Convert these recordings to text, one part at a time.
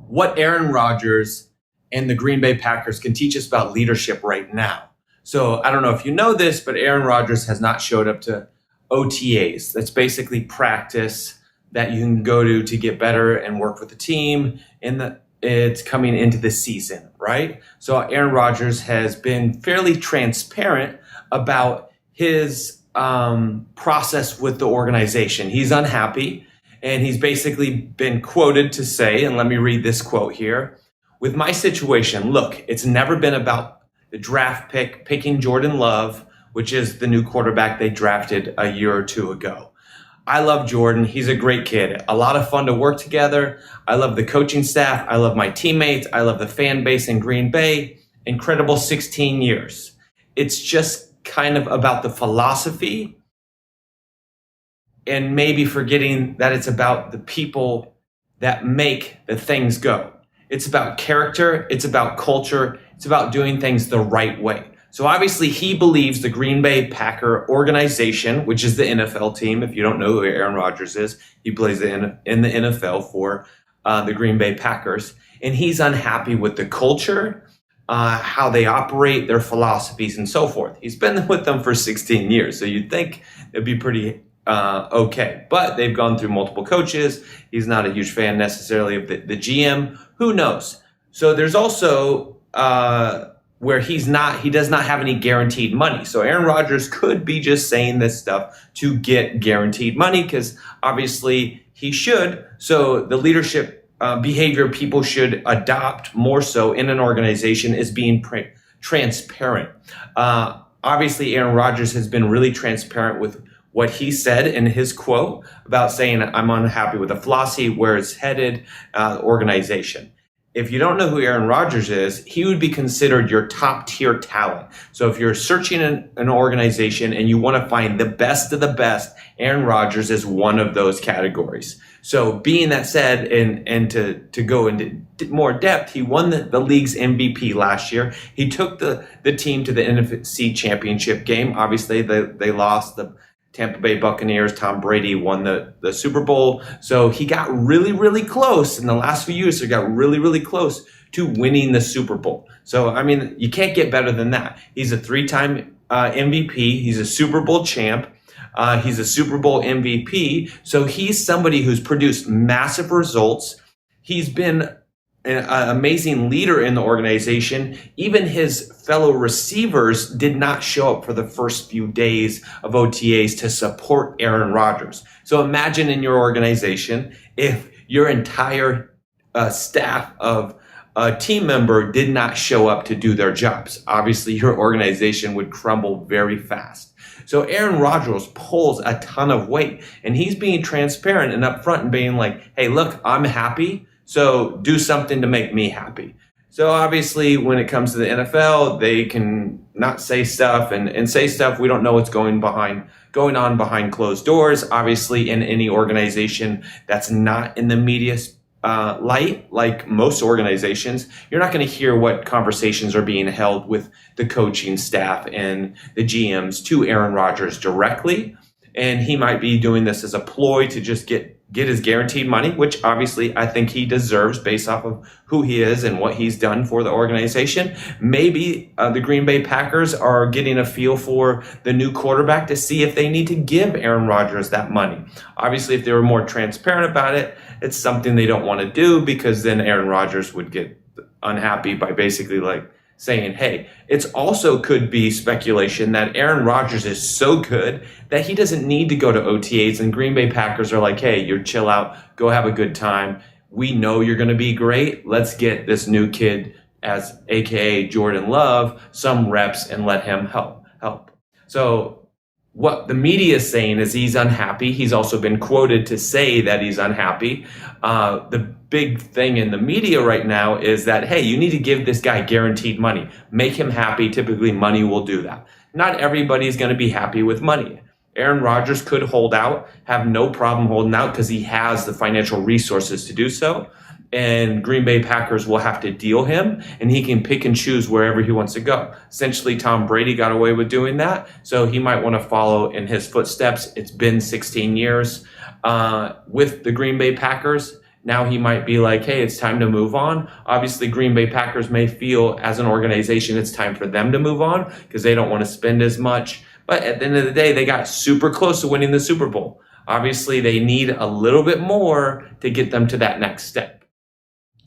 what Aaron Rodgers and the Green Bay Packers can teach us about leadership right now. So I don't know if you know this, but Aaron Rodgers has not showed up to OTAs. That's basically practice that you can go to get better and work with the team. It's coming into the season, right? So Aaron Rodgers has been fairly transparent about his process with the organization. He's unhappy, and he's basically been quoted to say, and let me read this quote here, "With my situation, look, it's never been about the draft picking Jordan Love, which is the new quarterback they drafted a year or two ago. I love Jordan. He's a great kid. A lot of fun to work together. I love the coaching staff. I love my teammates. I love the fan base in Green Bay. Incredible 16 years. It's just kind of about the philosophy and maybe forgetting that it's about the people that make the things go. It's about character. It's about culture. It's about doing things the right way." So obviously he believes the Green Bay Packer organization, which is the NFL team. If you don't know who Aaron Rodgers is, he plays in the NFL for the Green Bay Packers. And he's unhappy with the culture, how they operate, their philosophies, and so forth. He's been with them for 16 years, so you'd think it'd be pretty okay. But they've gone through multiple coaches. He's not a huge fan necessarily of the GM. Who knows? So there's also where he does not have any guaranteed money. So Aaron Rodgers could be just saying this stuff to get guaranteed money because obviously he should. So the leadership behavior people should adopt more so in an organization is being transparent. Obviously Aaron Rodgers has been really transparent with what he said in his quote about saying, "I'm unhappy with the philosophy, where it's headed, organization." If you don't know who Aaron Rodgers is, he would be considered your top tier talent. So if you're searching an organization and you want to find the best of the best, Aaron Rodgers is one of those categories. So being that said, and to go into more depth, he won the league's MVP last year. He took the team to the NFC Championship game. Obviously they lost. The Tampa Bay Buccaneers, Tom Brady won the Super Bowl. So he got really, really close in the last few years. He got really, really close to winning the Super Bowl. So, I mean, you can't get better than that. He's a 3-time MVP. He's a Super Bowl champ. He's a Super Bowl MVP. So he's somebody who's produced massive results. He's been an amazing leader in the organization. Even his fellow receivers did not show up for the first few days of OTAs to support Aaron Rodgers. So imagine in your organization if your entire staff of a team member did not show up to do their jobs. Obviously, your organization would crumble very fast. So Aaron Rodgers pulls a ton of weight, and he's being transparent and upfront and being like, "Hey, look, I'm happy. So do something to make me happy." So obviously when it comes to the NFL, they can not say stuff and say stuff. We don't know what's going on behind closed doors. Obviously in any organization that's not in the media light, like most organizations, you're not going to hear what conversations are being held with the coaching staff and the GMs to Aaron Rodgers directly. And he might be doing this as a ploy to just get his guaranteed money, which obviously I think he deserves based off of who he is and what he's done for the organization. Maybe the Green Bay Packers are getting a feel for the new quarterback to see if they need to give Aaron Rodgers that money. Obviously, if they were more transparent about it, it's something they don't want to do because then Aaron Rodgers would get unhappy by basically like saying, "Hey," it's also could be speculation that Aaron Rodgers is so good that he doesn't need to go to OTAs, and Green Bay Packers are like, "Hey, you're chill out, go have a good time. We know you're going to be great. Let's get this new kid, as AKA Jordan Love, some reps and let him help." So what the media is saying is he's unhappy. He's also been quoted to say that he's unhappy. The big thing in the media right now is that, hey, you need to give this guy guaranteed money. Make him happy. Typically, money will do that. Not everybody's going to be happy with money. Aaron Rodgers could hold out, have no problem holding out because he has the financial resources to do so. And Green Bay Packers will have to deal him, and he can pick and choose wherever he wants to go. Essentially, Tom Brady got away with doing that, so he might want to follow in his footsteps. It's been 16 years with the Green Bay Packers, Now he might be like, hey, it's time to move on. Obviously, Green Bay Packers may feel as an organization it's time for them to move on because they don't want to spend as much. But at the end of the day, they got super close to winning the Super Bowl. Obviously, they need a little bit more to get them to that next step.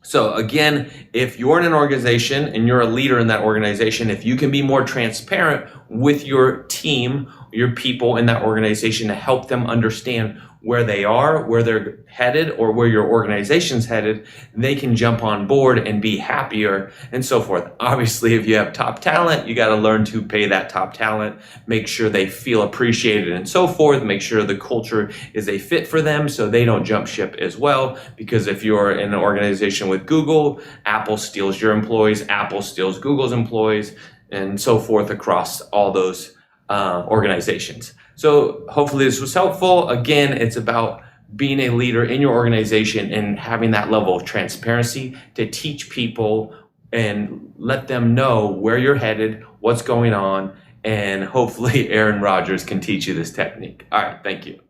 So again, if you're in an organization and you're a leader in that organization, if you can be more transparent with your team, your people in that organization to help them understand where they are, where they're headed, or where your organization's headed, they can jump on board and be happier and so forth. Obviously, if you have top talent, you got to learn to pay that top talent, make sure they feel appreciated and so forth, make sure the culture is a fit for them so they don't jump ship as well. Because if you're in an organization with Google, Apple steals your employees, Apple steals Google's employees, and so forth across all those organizations. So hopefully this was helpful. Again, it's about being a leader in your organization and having that level of transparency to teach people and let them know where you're headed, what's going on, and hopefully Aaron Rodgers can teach you this technique. All right, thank you.